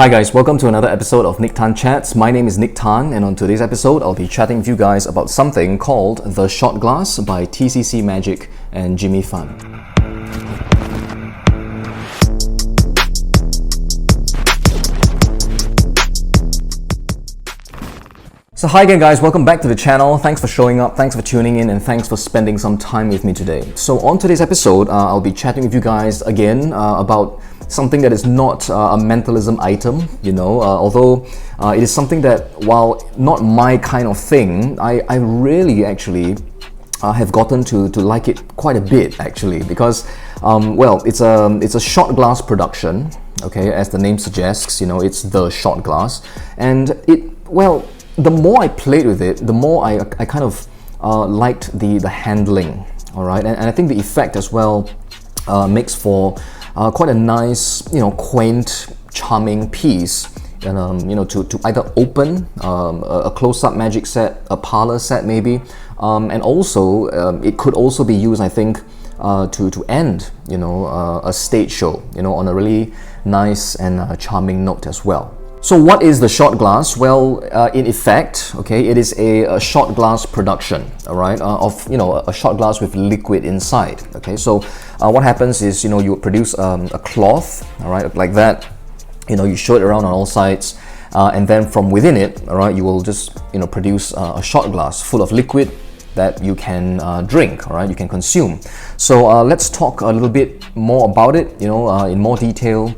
Hi guys, welcome to another episode of Nick Tan Chats. My name is Nick Tan, and on today's episode, I'll be chatting with you guys about something called the Shot Glass by TCC Magic and Jimmy Fan. So hi again guys, welcome back to the channel. Thanks for showing up, thanks for tuning in, and thanks for spending some time with me today. So on today's episode, I'll be chatting with you guys again about something that is not a mentalism item, although it is something that, while not my kind of thing, I really actually have gotten to like it quite a bit actually, because it's a shot glass production, okay, as the name suggests, it's the shot glass, and the more I played with it, the more I kind of liked the handling, all right, and I think the effect as well makes for quite a nice, quaint, charming piece, and to either open a close-up magic set, a parlor set maybe, and also it could also be used, I think, to end, a stage show, on a really nice and charming note as well. So what is the shot glass? Well, in effect, okay, it is a shot glass production, all right, of a shot glass with liquid inside. Okay, so what happens is you produce a cloth, all right, like that. You show it around on all sides, and then from within it, all right, you will just produce a shot glass full of liquid that you can drink, all right, you can consume. So let's talk a little bit more about it, in more detail.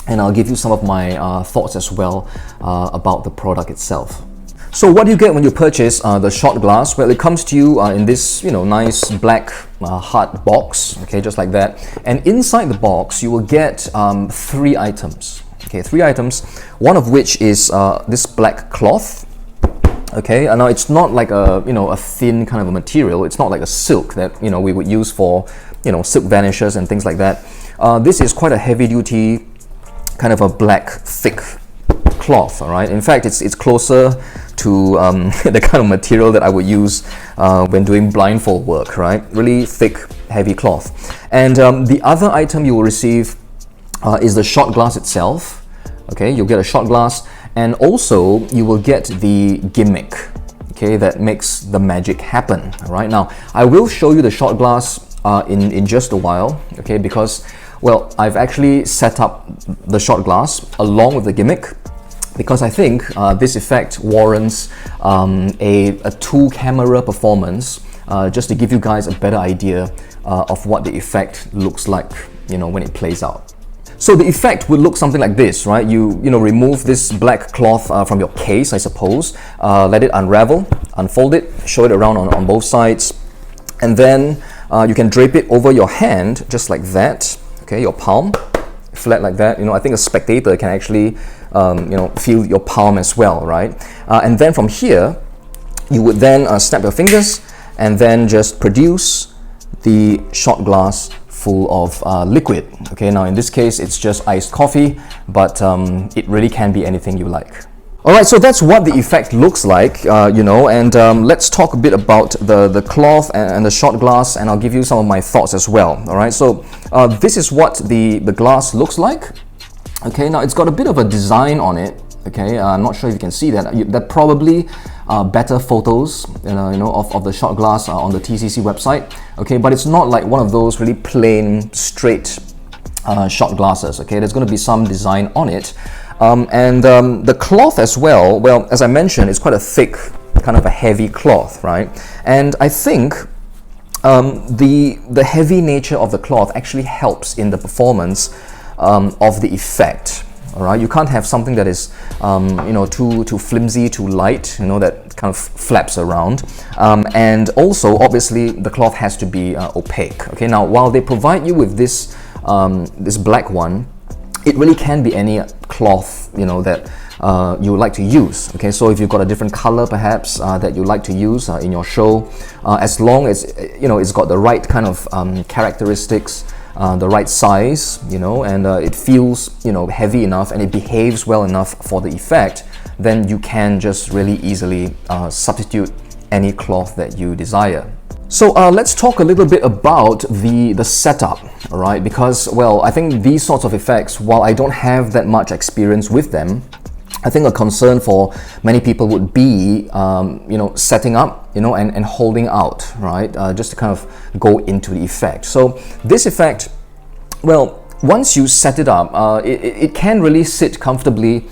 And I'll give you some of my thoughts as well about the product itself. So what do you get when you purchase the shot glass? Well, it comes to you in this this black hard box, okay, just like that. And inside the box, you will get three items. Okay, three items. One of which is this black cloth. Okay, and now it's not like a thin kind of a material. It's not like a silk that we would use for silk vanishes and things like that. This is quite a heavy-duty, kind of a black, thick cloth, all right? In fact, it's closer to the kind of material that I would use when doing blindfold work, right? Really thick, heavy cloth. And the other item you will receive is the shot glass itself, okay? You'll get a shot glass, and also you will get the gimmick, okay, that makes the magic happen, all right? Now, I will show you the shot glass in just a while, okay, because I've actually set up the shot glass along with the gimmick, because I think this effect warrants a two-camera performance, just to give you guys a better idea of what the effect looks like, when it plays out. So the effect would look something like this, right? You remove this black cloth from your case, I suppose, let it unravel, unfold it, show it around on both sides, and then you can drape it over your hand just like that. Okay, your palm, flat like that. I think a spectator can actually, feel your palm as well, right? And then from here, you would then snap your fingers and then just produce the shot glass full of liquid. Okay, now in this case, it's just iced coffee, but it really can be anything you like. Alright, so that's what the effect looks like, and let's talk a bit about the cloth and the shot glass, and I'll give you some of my thoughts as well. Alright, so this is what the glass looks like. Okay, now it's got a bit of a design on it. Okay, I'm not sure if you can see that. There are probably better photos, of the shot glass on the TCC website. Okay, but it's not like one of those really plain, straight shot glasses. Okay, there's going to be some design on it. The cloth as well, as I mentioned, it's quite a thick, kind of a heavy cloth, right? And I think the heavy nature of the cloth actually helps in the performance of the effect. All right, you can't have something that is too flimsy, too light, that kind of flaps around. And also, obviously, the cloth has to be opaque. Okay, now while they provide you with this this black one, it really can be any cloth, that you would like to use. Okay, so if you've got a different color perhaps that you like to use in your show, as long as it's got the right kind of characteristics, the right size, and it feels heavy enough and it behaves well enough for the effect, then you can just really easily substitute any cloth that you desire. So let's talk a little bit about the setup, all right? Because, well, I think these sorts of effects, while I don't have that much experience with them, I think a concern for many people would be, setting up, and holding out, right? Just to kind of go into the effect. So this effect, well, once you set it up, it can really sit comfortably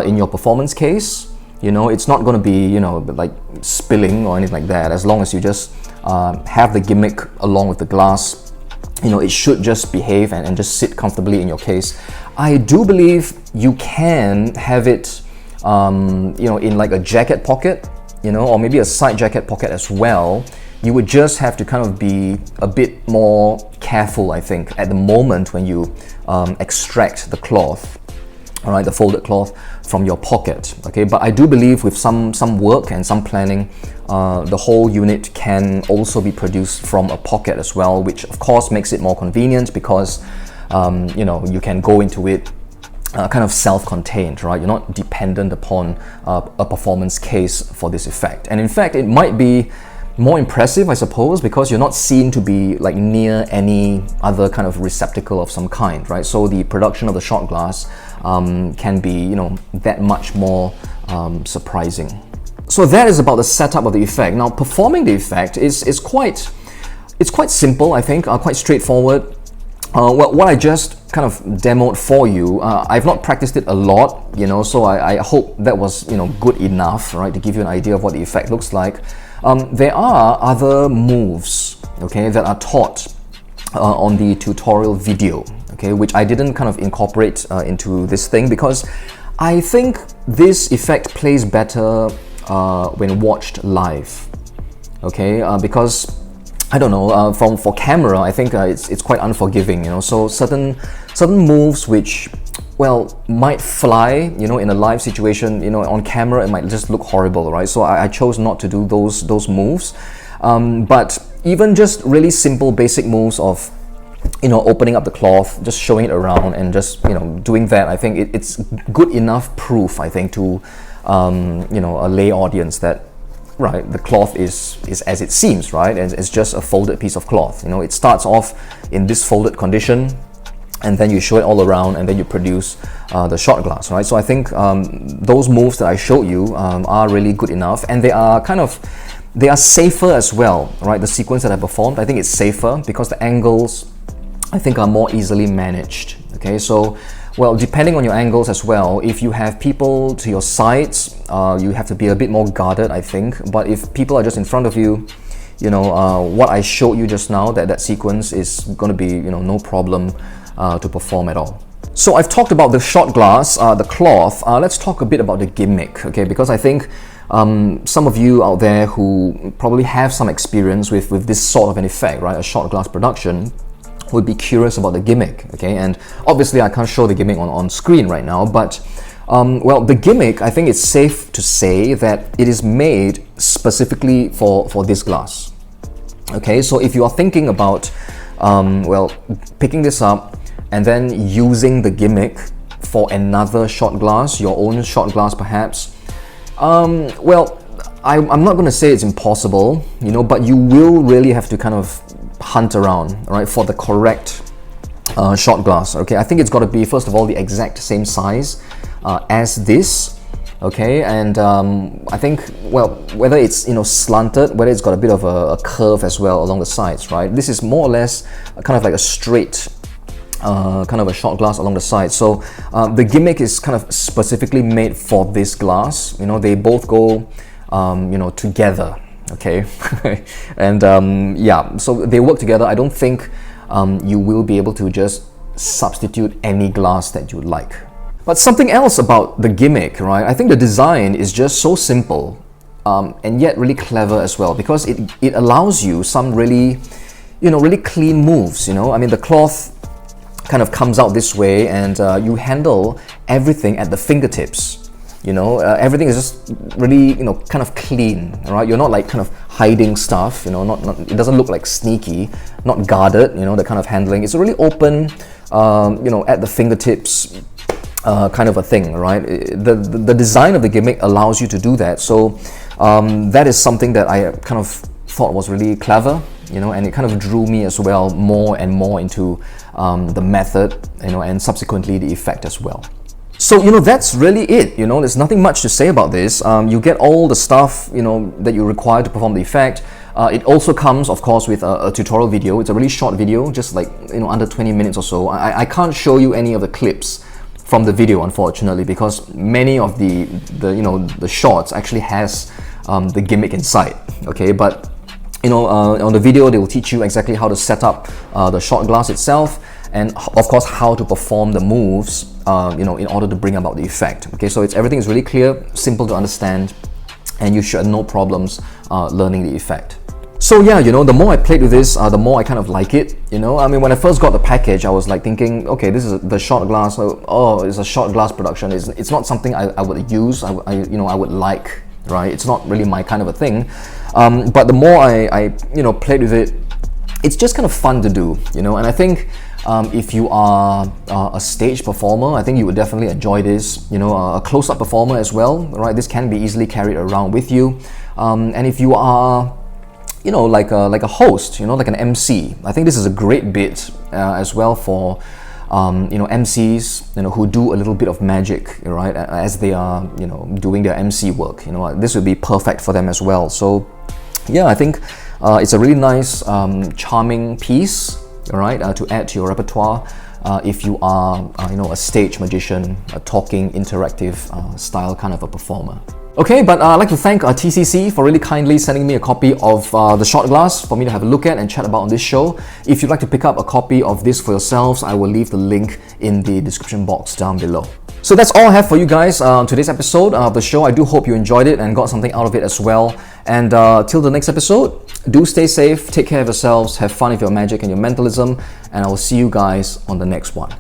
in your performance case. It's not going to be, like spilling or anything like that, as long as you just have the gimmick along with the glass. It should just behave and just sit comfortably in your case. I do believe you can have it, in like a jacket pocket, or maybe a side jacket pocket as well. You would just have to kind of be a bit more careful, I think, at the moment when you extract the cloth, all right, the folded cloth from your pocket, okay? But I do believe with some work and some planning, the whole unit can also be produced from a pocket as well, which of course makes it more convenient because, you can go into it kind of self-contained, right? You're not dependent upon a performance case for this effect. And in fact, it might be more impressive, I suppose, because you're not seen to be like near any other kind of receptacle of some kind, right? So the production of the shot glass can be, that much more surprising. So that is about the setup of the effect. Now, performing the effect is quite simple, I think, quite straightforward. What I just kind of demoed for you, I've not practiced it a lot, so I hope that was, good enough, right, to give you an idea of what the effect looks like. There are other moves, okay, that are taught on the tutorial video, okay, which I didn't kind of incorporate into this thing because I think this effect plays better when watched live, okay, because I don't know, for camera, I think it's quite unforgiving, so certain moves which, well, might fly, in a live situation, on camera it might just look horrible, right? So I chose not to do those moves. But even just really simple basic moves of, opening up the cloth, just showing it around and just, doing that, I think it's good enough proof, I think, to, a lay audience that, right, the cloth is as it seems, right? It's just a folded piece of cloth. It starts off in this folded condition, and then you show it all around, and then you produce the shot glass, right? So I think those moves that I showed you are really good enough, and they are safer as well, right? The sequence that I performed, I think it's safer because the angles, I think, are more easily managed, okay? So, well, depending on your angles as well, if you have people to your sides, you have to be a bit more guarded, I think. But if people are just in front of you, what I showed you just now, that sequence is going to be, no problem to perform at all. So I've talked about the shot glass, the cloth. Let's talk a bit about the gimmick, okay? Because I think some of you out there who probably have some experience with this sort of an effect, right? A shot glass production, would be curious about the gimmick, okay? And obviously I can't show the gimmick on screen right now, but well, the gimmick, I think it's safe to say that it is made specifically for this glass, okay? So if you are thinking about, well, picking this up and then using the gimmick for another shot glass, your own shot glass perhaps, well, I'm not going to say it's impossible, but you will really have to kind of hunt around, right, for the correct shot glass, okay? I think it's got to be, first of all, the exact same size as this, okay? And I think, well, whether it's, slanted, whether it's got a bit of a curve as well along the sides, right? This is more or less kind of like a straight kind of a shot glass along the side. So the gimmick is kind of specifically made for this glass. They both go, together, okay? And yeah, so they work together. I don't think you will be able to just substitute any glass that you like. But something else about the gimmick, right? I think the design is just so simple and yet really clever as well, because it allows you some really, really clean moves. I mean, the cloth kind of comes out this way, and you handle everything at the fingertips. Everything is just really, kind of clean, right? You're not like kind of hiding stuff, it doesn't look like sneaky, not guarded, the kind of handling. It's a really open, at the fingertips kind of a thing, right? The design of the gimmick allows you to do that. So that is something that I kind of thought was really clever, and it kind of drew me as well more and more into the method, and subsequently the effect as well. So, that's really it. There's nothing much to say about this. You get all the stuff, that you require to perform the effect. It also comes, of course, with a tutorial video. It's a really short video, just like, under 20 minutes or so. I can't show you any of the clips from the video, unfortunately, because many of the shots actually has the gimmick inside, okay? But, on the video, they will teach you exactly how to set up the shot glass itself, and of course how to perform the moves in order to bring about the effect. Okay, so everything is really clear, simple to understand, and you should have no problems learning the effect. So yeah, the more I played with this, the more I kind of like it. I mean, when I first got the package, I was like thinking, okay, this is the shot glass. Oh, it's a shot glass production. It's not something I would use. I would like, right? It's not really my kind of a thing. But the more I played with it, it's just kind of fun to do, and I think if you are a stage performer, I think you would definitely enjoy this. A close-up performer as well, right? This can be easily carried around with you. And if you are, like a host, like an MC, I think this is a great bit as well for MCs, who do a little bit of magic, right? As they are, doing their MC work. This would be perfect for them as well. So yeah, I think it's a really nice, charming piece, right, to add to your repertoire if you are, a stage magician, a talking, interactive style kind of a performer. Okay, but I'd like to thank TCC for really kindly sending me a copy of the shot glass for me to have a look at and chat about on this show. If you'd like to pick up a copy of this for yourselves, I will leave the link in the description box down below. So that's all I have for you guys on today's episode of the show. I do hope you enjoyed it and got something out of it as well. And till the next episode, do stay safe, take care of yourselves, have fun with your magic and your mentalism, and I will see you guys on the next one.